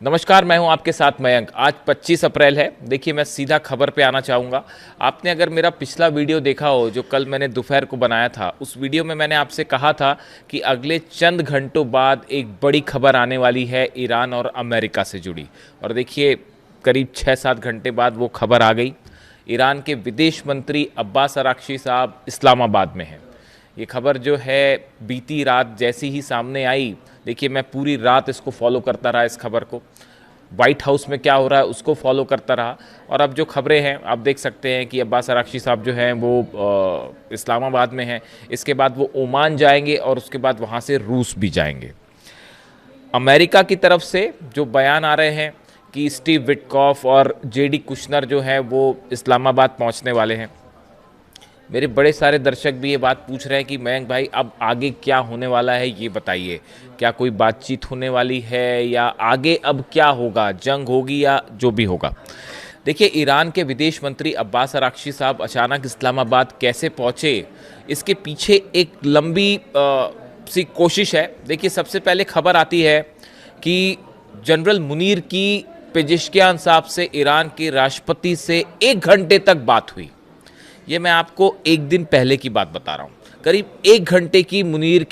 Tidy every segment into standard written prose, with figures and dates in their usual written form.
नमस्कार, मैं हूं आपके साथ मयंक। आज 25 अप्रैल है। देखिए, मैं सीधा खबर पे आना चाहूँगा। आपने अगर मेरा पिछला वीडियो देखा हो जो कल मैंने दोपहर को बनाया था, उस वीडियो में मैंने आपसे कहा था कि अगले चंद घंटों बाद एक बड़ी खबर आने वाली है ईरान और अमेरिका से जुड़ी। और देखिए, करीब 6-7 घंटे बाद वो खबर आ गई। ईरान के विदेश मंत्री अब्बास अराक्ची साहब इस्लामाबाद में हैं। ये खबर जो है बीती रात जैसी ही सामने आई, देखिए मैं पूरी रात इसको फॉलो करता रहा, इस खबर को। वाइट हाउस में क्या हो रहा है उसको फॉलो करता रहा। और अब जो खबरें हैं आप देख सकते हैं कि अब्बास अराक्ची साहब जो हैं वो इस्लामाबाद में हैं। इसके बाद वो ओमान जाएंगे और उसके बाद वहाँ से रूस भी जाएंगे। अमेरिका की तरफ से जो बयान आ रहे हैं कि स्टीव विटकॉफ और जेडी कुशनर जो हैं वो इस्लामाबाद पहुँचने वाले हैं। मेरे बड़े सारे दर्शक भी ये बात पूछ रहे हैं कि मयंक भाई अब आगे क्या होने वाला है, ये बताइए। क्या कोई बातचीत होने वाली है या आगे अब क्या होगा, जंग होगी या जो भी होगा। देखिए, ईरान के विदेश मंत्री अब्बास अराक्ची साहब अचानक इस्लामाबाद कैसे पहुँचे, इसके पीछे एक लंबी सी कोशिश है। देखिए, सबसे पहले खबर आती है कि जनरल मुनीर की पेजिशकियान साहब से ईरान के राष्ट्रपति से 1 घंटे तक बात हुई। ये मैं आपको एक दिन पहले की बात बता रहा हूँ। करीब 1 घंटे की मुनीर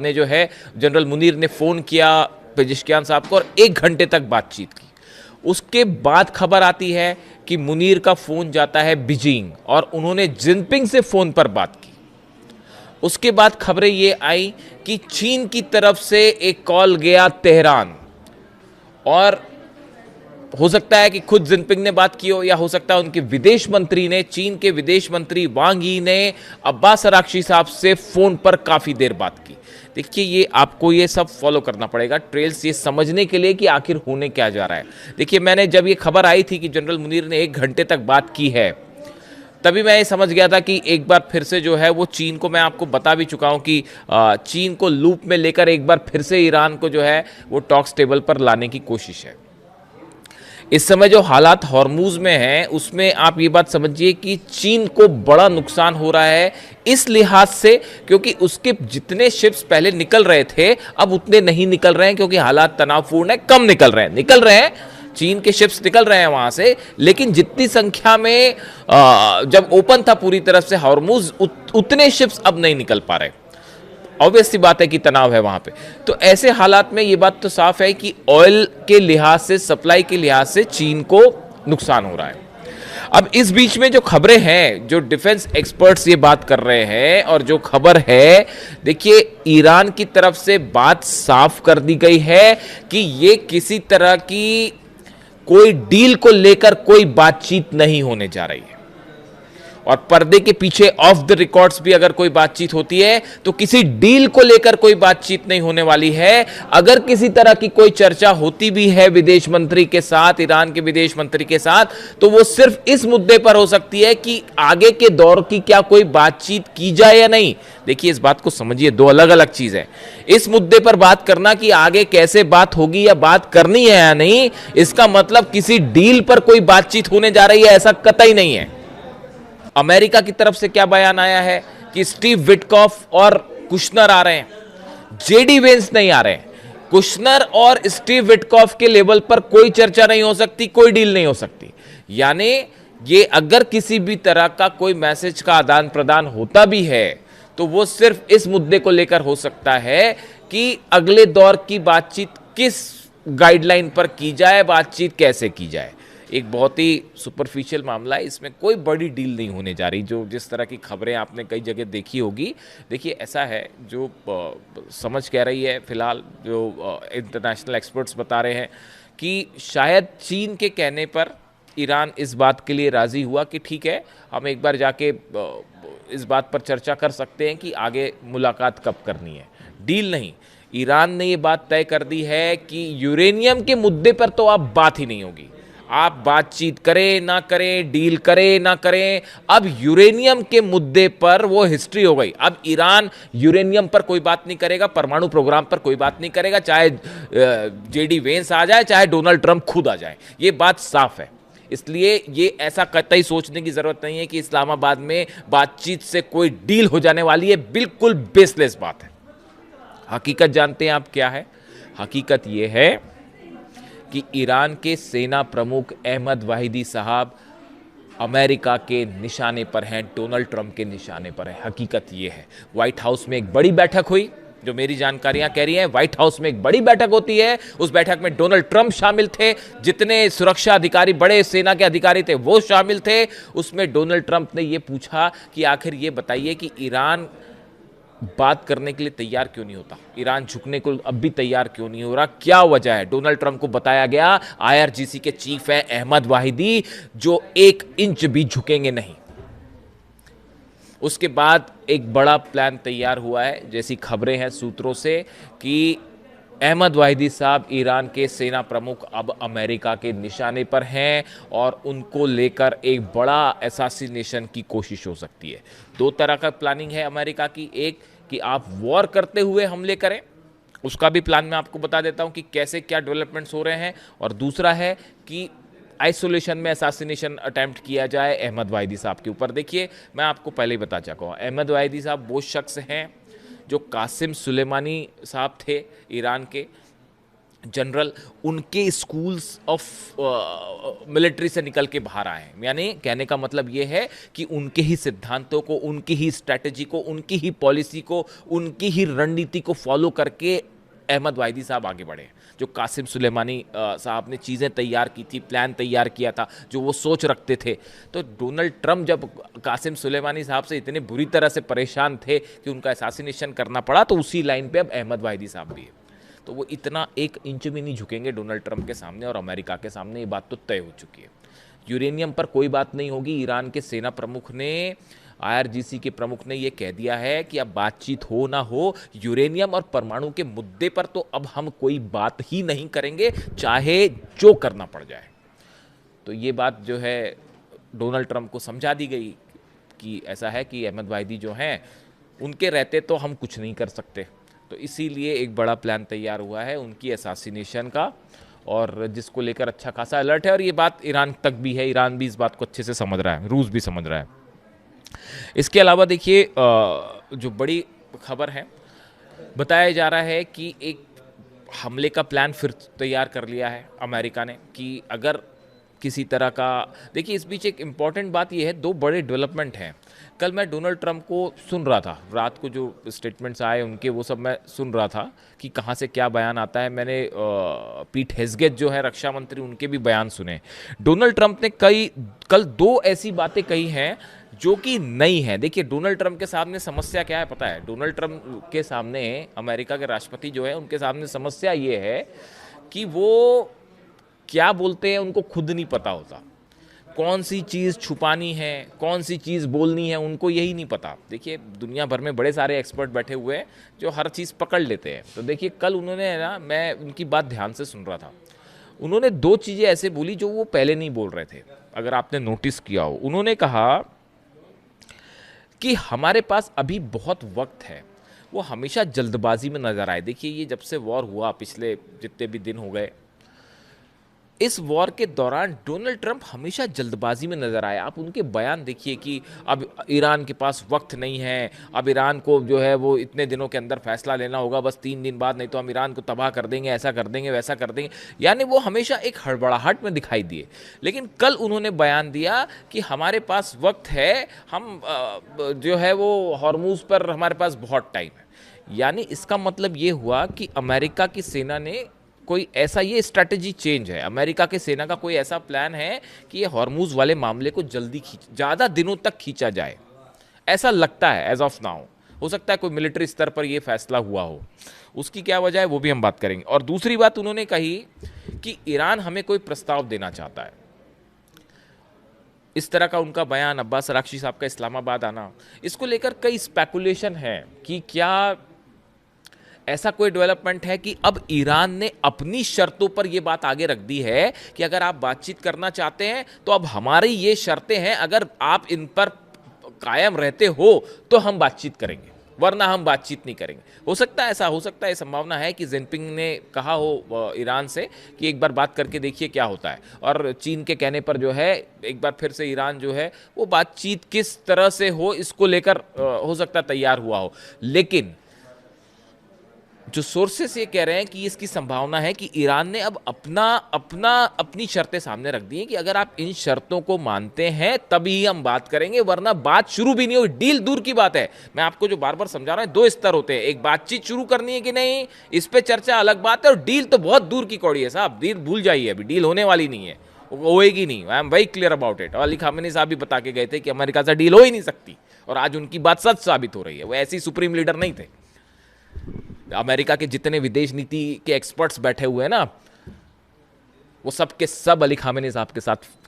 ने जो है, जनरल मुनीर ने फ़ोन किया पेजिशकियान साहब को और 1 घंटे तक बातचीत की। उसके बाद खबर आती है कि मुनीर का फ़ोन जाता है बीजिंग और उन्होंने जिनपिंग से फ़ोन पर बात की। उसके बाद खबरें ये आई कि चीन की तरफ से एक कॉल गया तेहरान, और हो सकता है कि खुद जिनपिंग ने बात की हो या हो सकता है उनके विदेश मंत्री ने, चीन के विदेश मंत्री वांग यी ने अब्बास अराक्ची साहब से फ़ोन पर काफ़ी देर बात की। देखिए, ये आपको ये सब फॉलो करना पड़ेगा, ट्रेल्स, ये समझने के लिए कि आखिर होने क्या जा रहा है। देखिए, मैंने जब ये खबर आई थी कि जनरल मुनीर ने 1 घंटे तक बात की है, तभी मैं ये समझ गया था कि एक बार फिर से जो है वो चीन को, मैं आपको बता भी चुका हूँ कि चीन को लूप में लेकर एक बार फिर से ईरान को जो है वो टॉक्स टेबल पर लाने की कोशिश है। इस समय जो हालात हॉर्मूज में हैं उसमें आप ये बात समझिए कि चीन को बड़ा नुकसान हो रहा है इस लिहाज से, क्योंकि उसके जितने शिप्स पहले निकल रहे थे अब उतने नहीं निकल रहे हैं, क्योंकि हालात तनावपूर्ण है, कम निकल रहे हैं। चीन के शिप्स निकल रहे हैं वहां से, लेकिन जितनी संख्या में जब ओपन था पूरी तरफ से हॉर्मूज, उतने शिप्स अब नहीं निकल पा रहे। ऑब्वियस सी बात है कि तनाव है वहां पे। तो ऐसे हालात में ये बात तो साफ है कि ऑयल के लिहाज से, सप्लाई के लिहाज से चीन को नुकसान हो रहा है। अब इस बीच में जो खबरें हैं, जो डिफेंस एक्सपर्ट्स ये बात कर रहे हैं, और जो खबर है, देखिए ईरान की तरफ से बात साफ कर दी गई है कि ये किसी तरह की कोई डील को लेकर कोई बातचीत नहीं होने जा रही है। और पर्दे के पीछे ऑफ द रिकॉर्ड्स भी अगर कोई बातचीत होती है तो किसी डील को लेकर कोई बातचीत नहीं होने वाली है। अगर किसी तरह की कोई चर्चा होती भी है विदेश मंत्री के साथ, ईरान के विदेश मंत्री के साथ, तो वो सिर्फ इस मुद्दे पर हो सकती है कि आगे के दौर की क्या कोई बातचीत की जाए या नहीं। देखिए, इस बात को समझिए, 2 अलग अलग चीज है। इस मुद्दे पर बात करना कि आगे कैसे बात होगी या बात करनी है या नहीं, इसका मतलब किसी डील पर कोई बातचीत होने जा रही है, ऐसा कतई नहीं है। अमेरिका की तरफ से क्या बयान आया है कि स्टीव विटकॉफ और कुशनर आ रहे हैं, जेडी वेंस नहीं आ रहे हैं। कुशनर और स्टीव विटकॉफ के लेवल पर कोई चर्चा नहीं हो सकती, कोई डील नहीं हो सकती। यानी ये अगर किसी भी तरह का कोई मैसेज का आदान प्रदान होता भी है तो वो सिर्फ इस मुद्दे को लेकर हो सकता है कि अगले दौर की बातचीत किस गाइडलाइन पर की जाए, बातचीत कैसे की जाए। एक बहुत ही सुपरफिशियल मामला है, इसमें कोई बड़ी डील नहीं होने जा रही। जो जिस तरह की खबरें आपने कई जगह देखी होगी, देखिए ऐसा है, जो समझ कह रही है फिलहाल, जो इंटरनेशनल एक्सपर्ट्स बता रहे हैं कि शायद चीन के कहने पर ईरान इस बात के लिए राज़ी हुआ कि ठीक है, हम एक बार जाके इस बात पर चर्चा कर सकते हैं कि आगे मुलाकात कब करनी है, डील नहीं। ईरान ने ये बात तय कर दी है कि यूरेनियम के मुद्दे पर तो अब बात ही नहीं होगी। आप बातचीत करें ना करें, डील करें ना करें, अब यूरेनियम के मुद्दे पर वो हिस्ट्री हो गई। अब ईरान यूरेनियम पर कोई बात नहीं करेगा, परमाणु प्रोग्राम पर कोई बात नहीं करेगा, चाहे जेडी वेंस आ जाए, चाहे डोनाल्ड ट्रंप खुद आ जाए। ये बात साफ है। इसलिए ये ऐसा कतई सोचने की जरूरत नहीं है कि इस्लामाबाद में बातचीत से कोई डील हो जाने वाली है। बिल्कुल बेसलेस बात है। हकीकत जानते हैं आप क्या है? हकीकत ये है कि ईरान के सेना प्रमुख अहमद वाहिदी साहब अमेरिका के निशाने पर हैं, डोनाल्ड ट्रंप के निशाने पर हैं। हकीकत ये है, व्हाइट हाउस में एक बड़ी बैठक हुई, जो मेरी जानकारियां कह रही हैं व्हाइट हाउस में एक बड़ी बैठक होती है। उस बैठक में डोनाल्ड ट्रंप शामिल थे, जितने सुरक्षा अधिकारी बड़े सेना के अधिकारी थे वो शामिल थे। उसमें डोनाल्ड ट्रंप ने ये पूछा कि आखिर ये बताइए कि ईरान बात करने के लिए तैयार क्यों नहीं होता, ईरान झुकने को अब भी तैयार क्यों नहीं हो रहा, क्या वजह है। डोनाल्ड ट्रंप को बताया गया आईआरजीसी के चीफ है अहमद वाहिदी, जो 1 इंच भी झुकेंगे नहीं। उसके बाद एक बड़ा प्लान तैयार हुआ है, जैसी खबरें हैं सूत्रों से, कि अहमद वाहिदी साहब ईरान के सेना प्रमुख अब अमेरिका के निशाने पर हैं और उनको लेकर एक बड़ा असैसिनेशन की कोशिश हो सकती है। 2 तरह का प्लानिंग है अमेरिका की, एक कि आप वॉर करते हुए हमले करें, उसका भी प्लान मैं आपको बता देता हूं कि कैसे क्या डेवलपमेंट्स हो रहे हैं, और दूसरा है कि आइसोलेशन में असैसिनेशन अटैम्प्ट किया जाए अहमद वाहिदी साहब के ऊपर। देखिए, मैं आपको पहले ही बता चुका हूँ, अहमद वाहिदी साहब वो शख्स हैं जो कासिम सुलेमानी साहब थे ईरान के जनरल, उनके स्कूल्स ऑफ मिलिट्री से निकल के बाहर आए हैं। यानी कहने का मतलब ये है कि उनके ही सिद्धांतों को, उनकी ही स्ट्रैटेजी को, उनकी ही पॉलिसी को, उनकी ही रणनीति को फॉलो करके अहमद वाहिदी साहब आगे बढ़े। जो कासिम सुलेमानी साहब ने चीज़ें तैयार की थी, प्लान तैयार किया था, जो वो सोच रखते थे, तो डोनाल्ड ट्रंप जब कासिम सुलेमानी साहब से इतने बुरी तरह से परेशान थे कि उनका असैसिनेशन करना पड़ा, तो उसी लाइन पे अब अहमद वाहिदी साहब भी है। तो वो इतना 1 इंच भी नहीं झुकेंगे डोनाल्ड ट्रंप के सामने और अमेरिका के सामने, ये बात तो तय हो चुकी है। यूरेनियम पर कोई बात नहीं होगी। ईरान के सेना प्रमुख ने, आईआरजीसी के प्रमुख ने यह कह दिया है कि अब बातचीत हो ना हो, यूरेनियम और परमाणु के मुद्दे पर तो अब हम कोई बात ही नहीं करेंगे, चाहे जो करना पड़ जाए। तो ये बात जो है डोनाल्ड ट्रंप को समझा दी गई कि ऐसा है कि अहमद वाहिदी जो हैं, उनके रहते तो हम कुछ नहीं कर सकते। तो इसीलिए एक बड़ा प्लान तैयार हुआ है उनकी असैसिनेशन का, और जिसको लेकर अच्छा खासा अलर्ट है। और ये बात ईरान तक भी है, ईरान भी इस बात को अच्छे से समझ रहा है, रूस भी समझ रहा है। इसके अलावा देखिए, जो बड़ी खबर है, बताया जा रहा है कि एक हमले का प्लान फिर तैयार कर लिया है अमेरिका ने, कि अगर किसी तरह का, देखिए इस बीच एक इम्पॉर्टेंट बात यह है, 2 बड़े डेवलपमेंट हैं। कल मैं डोनाल्ड ट्रंप को सुन रहा था, रात को जो स्टेटमेंट्स आए उनके, वो सब मैं सुन रहा था कि कहाँ से क्या बयान आता है। मैंने पीट हेग्सेथ जो है रक्षा मंत्री, उनके भी बयान सुने। डोनाल्ड ट्रंप ने कल 2 ऐसी बातें कही हैं जो कि नई है। देखिए, डोनाल्ड ट्रंप के सामने समस्या क्या है पता है? डोनाल्ड ट्रंप के सामने, अमेरिका के राष्ट्रपति जो है, उनके सामने समस्या ये है कि वो क्या बोलते हैं उनको खुद नहीं पता होता, कौन सी चीज़ छुपानी है, कौन सी चीज़ बोलनी है, उनको यही नहीं पता। देखिए, दुनिया भर में बड़े सारे एक्सपर्ट बैठे हुए हैं जो हर चीज़ पकड़ लेते हैं। तो देखिए, कल उन्होंने ना, मैं उनकी बात ध्यान से सुन रहा था, उन्होंने 2 चीज़ें ऐसे बोली जो वो पहले नहीं बोल रहे थे, अगर आपने नोटिस किया हो। उन्होंने कहा कि हमारे पास अभी बहुत वक्त है, वो हमेशा जल्दबाजी में नज़र आए। देखिए, ये जब से वॉर हुआ, पिछले जितने भी दिन हो गए, इस वॉर के दौरान डोनाल्ड ट्रंप हमेशा जल्दबाजी में नजर आए। आप उनके बयान देखिए कि अब ईरान के पास वक्त नहीं है, अब ईरान को जो है वो इतने दिनों के अंदर फैसला लेना होगा, बस 3 दिन बाद, नहीं तो हम ईरान को तबाह कर देंगे, ऐसा कर देंगे, वैसा कर देंगे। यानी वो हमेशा एक हड़बड़ाहट में दिखाई दिए। लेकिन कल उन्होंने बयान दिया कि हमारे पास वक्त है, हम जो है वो हॉर्मूज पर हमारे पास बहुत टाइम है। यानी इसका मतलब ये हुआ कि अमेरिका की सेना ने कोई ऐसा, ये स्ट्रैटेजी चेंज है, अमेरिका के सेना का कोई ऐसा प्लान है कि ये हॉर्मूज वाले मामले को जल्दी ज़्यादा दिनों तक खींचा जाए, ऐसा लगता है एज ऑफ नाउ। हो सकता है कोई मिलिट्री स्तर पर ये फैसला हुआ हो, उसकी क्या वजह है वो भी हम बात करेंगे। और दूसरी बात उन्होंने कही कि ईरान हमें कोई प्रस्ताव देना चाहता है। इस तरह का उनका बयान, अब्बास अराक्ची साहब का इस्लामाबाद आना, इसको लेकर कई स्पेकुलेशन है कि क्या ऐसा कोई डेवलपमेंट है कि अब ईरान ने अपनी शर्तों पर यह बात आगे रख दी है कि अगर आप बातचीत करना चाहते हैं तो अब हमारी ये शर्तें हैं, अगर आप इन पर कायम रहते हो तो हम बातचीत करेंगे, वरना हम बातचीत नहीं करेंगे। हो सकता है ऐसा, हो सकता है, संभावना है कि जिनपिंग ने कहा हो ईरान से कि एक बार बात करके देखिए क्या होता है, और चीन के कहने पर जो है एक बार फिर से ईरान जो है वो बातचीत किस तरह से हो इसको लेकर हो सकता है तैयार हुआ हो। लेकिन जो सोर्सेस ये कह रहे हैं कि इसकी संभावना है कि ईरान ने अब अपनी शर्तें सामने रख दी हैं कि अगर आप इन शर्तों को मानते हैं तभी हम बात करेंगे, वरना बात शुरू भी नहीं होगी। डील दूर की बात है, मैं आपको जो बार बार समझा रहा हूं, दो स्तर होते हैं, एक बातचीत शुरू करनी है कि नहीं, इस पे चर्चा अलग बात है, और डील तो बहुत दूर की कौड़ी है साहब, डील भूल जाइए, अभी डील होने वाली नहीं है, होएगी नहीं। I am very clear about it. और अली खामेनी साहब भी बता के गए थे कि अमेरिका से डील हो ही नहीं सकती, और आज उनकी बात सच साबित हो रही है। वो ऐसे ही सुप्रीम लीडर नहीं थे। अमेरिका के जितने विदेश नीति के एक्सपर्ट्स बैठे हुए हैं ना, वो सब के सब अली खामेनी साहब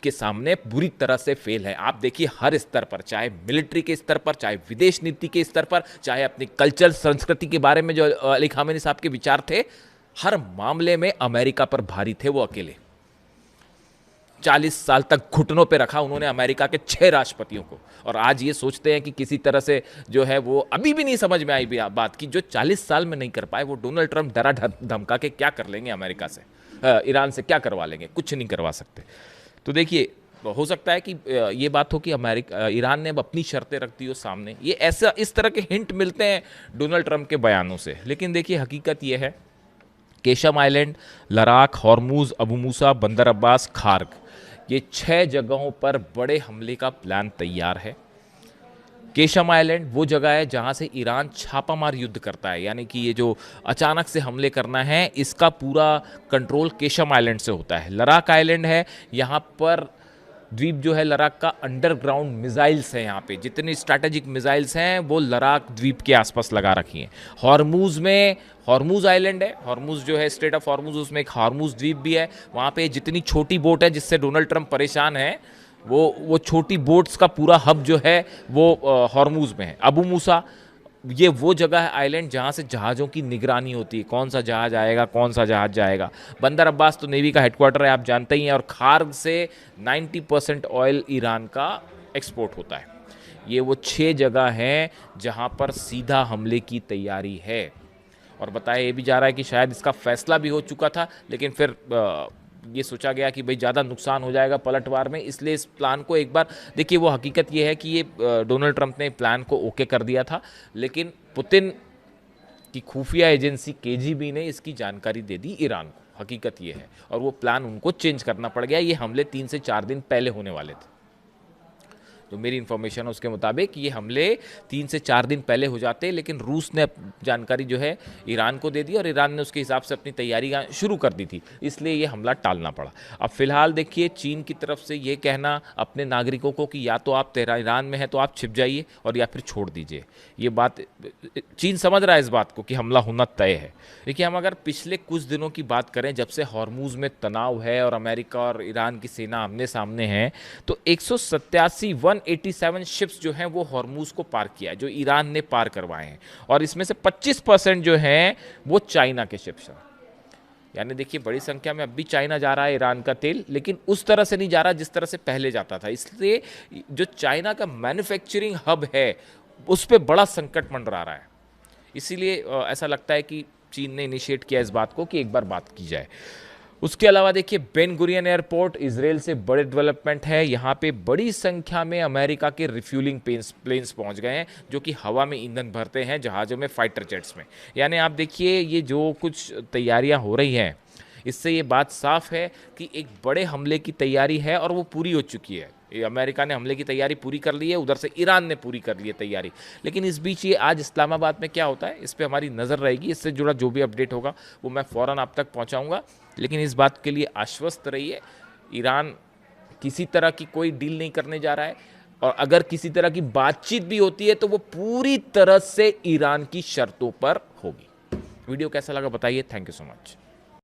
के सामने बुरी तरह से फेल है। आप देखिए हर स्तर पर, चाहे मिलिट्री के स्तर पर, चाहे विदेश नीति के स्तर पर, चाहे अपनी कल्चर संस्कृति के बारे में जो अली खामेनी साहब के विचार थे, हर मामले में अमेरिका पर भारी थे वो अकेले। 40 साल तक घुटनों पे रखा उन्होंने अमेरिका के 6 राष्ट्रपतियों को, और आज ये सोचते हैं कि किसी तरह से जो है वो अभी भी नहीं समझ में आई बात की जो 40 साल में नहीं कर पाए, वो डोनाल्ड ट्रंप डरा धमका के क्या कर लेंगे अमेरिका से, ईरान से क्या करवा लेंगे, कुछ नहीं करवा सकते। तो देखिए, हो सकता है कि ये बात हो कि ईरान ने अब अपनी शर्तें रख दी हो सामने, ये ऐसा इस तरह के हिंट मिलते हैं डोनाल्ड ट्रंप के बयानों से। लेकिन देखिए हकीकत ये है, Qeshm island, Ladakh, Hormuz, Abu Musa, Bandar Abbas, Kharg, ये 6 जगहों पर बड़े हमले का प्लान तैयार है। केशम आइलैंड वो जगह है जहां से ईरान छापामार युद्ध करता है, यानी कि ये जो अचानक से हमले करना है इसका पूरा कंट्रोल केशम आइलैंड से होता है। लद्दाख आइलैंड है, यहाँ पर द्वीप जो है लद्दाख का, अंडरग्राउंड मिसाइल्स हैं, यहाँ पे जितनी स्ट्रैटेजिक मिसाइल्स हैं वो लद्दाख द्वीप के आसपास लगा रखी हैं। हॉर्मुज में हॉर्मुज आइलैंड है, हॉर्मुज जो है स्ट्रेट ऑफ हॉर्मुज, उसमें एक हॉर्मुज द्वीप भी है। वहाँ पे जितनी छोटी बोट है जिससे डोनाल्ड ट्रंप परेशान है, वो छोटी बोट्स का पूरा हब जो है वो हॉर्मुज में है। अबू मूसा, ये वो जगह है आइलैंड जहाँ से जहाज़ों की निगरानी होती है, कौन सा जहाज़ आएगा, कौन सा जहाज़ जाएगा। बंदर अब्बास तो नेवी का हेडक्वार्टर है, आप जानते ही हैं। और खार्ग से 90% ऑयल ईरान का एक्सपोर्ट होता है। ये वो 6 जगह हैं जहाँ पर सीधा हमले की तैयारी है। और बताया ये भी जा रहा है कि शायद इसका फैसला भी हो चुका था, लेकिन फिर ये सोचा गया कि भाई ज़्यादा नुकसान हो जाएगा पलटवार में, इसलिए इस प्लान को एक बार देखिए। वो हकीकत ये है कि ये डोनाल्ड ट्रंप ने प्लान को ओके कर दिया था, लेकिन पुतिन की खुफिया एजेंसी केजीबी ने इसकी जानकारी दे दी ईरान को। हकीकत ये है, और वो प्लान उनको चेंज करना पड़ गया। ये हमले 3 से 4 दिन पहले होने वाले थे। जो मेरी इन्फॉर्मेशन है उसके मुताबिक ये हमले 3 से 4 दिन पहले हो जाते, लेकिन रूस ने जानकारी जो है ईरान को दे दी, और ईरान ने उसके हिसाब से अपनी तैयारी शुरू कर दी थी, इसलिए ये हमला टालना पड़ा। अब फिलहाल देखिए चीन की तरफ से ये कहना अपने नागरिकों को कि या तो आप ईरान में हैं तो आप छिप जाइए, और या फिर छोड़ दीजिए। ये बात चीन समझ रहा है इस बात को कि हमला होना तय है। देखिए, हम अगर पिछले कुछ दिनों की बात करें, जब से हॉर्मुज में तनाव है और अमेरिका और ईरान की सेना आमने सामने है, तो 187 शिप्स जो हैं वो हॉर्मुज को पार किया है, जो ईरान ने पार करवाए हैं, और इसमें से 25% जो हैं वो चाइना के शिप्स हैं। यानी देखिए बड़ी संख्या में अब भी चाइना जा रहा है ईरान का तेल, लेकिन उस तरह से नहीं जा रहा जिस तरह से पहले जाता था। इसलिए जो चाइना का मैन्युफैक्चरिंग हब है उस पर बड़ा संकट मंडरा रहा है। इसीलिए ऐसा लगता है कि चीन ने इनिशिएट किया इस बात को कि एक बार बात की जाए। उसके अलावा देखिए बेन गुरियन एयरपोर्ट इजराइल से बड़े डेवलपमेंट है। यहाँ पे बड़ी संख्या में अमेरिका के रिफ्यूलिंग प्लेन्स पहुँच गए हैं, जो कि हवा में ईंधन भरते हैं जहाज़ों में, फाइटर जेट्स में। यानी आप देखिए ये जो कुछ तैयारियाँ हो रही हैं, इससे ये बात साफ है कि एक बड़े हमले की तैयारी है, और वो पूरी हो चुकी है। ये अमेरिका ने हमले की तैयारी पूरी कर ली है, उधर से ईरान ने पूरी कर ली है तैयारी। लेकिन इस बीच ये आज इस्लामाबाद में क्या होता है, इस पर हमारी नज़र रहेगी। इससे जुड़ा जो भी अपडेट होगा वो मैं फ़ौरन आप तक पहुंचाऊंगा। लेकिन इस बात के लिए आश्वस्त रहिए, ईरान किसी तरह की कोई डील नहीं करने जा रहा है, और अगर किसी तरह की बातचीत भी होती है तो वो पूरी तरह से ईरान की शर्तों पर होगी। वीडियो कैसा लगा बताइए। Thank you so much.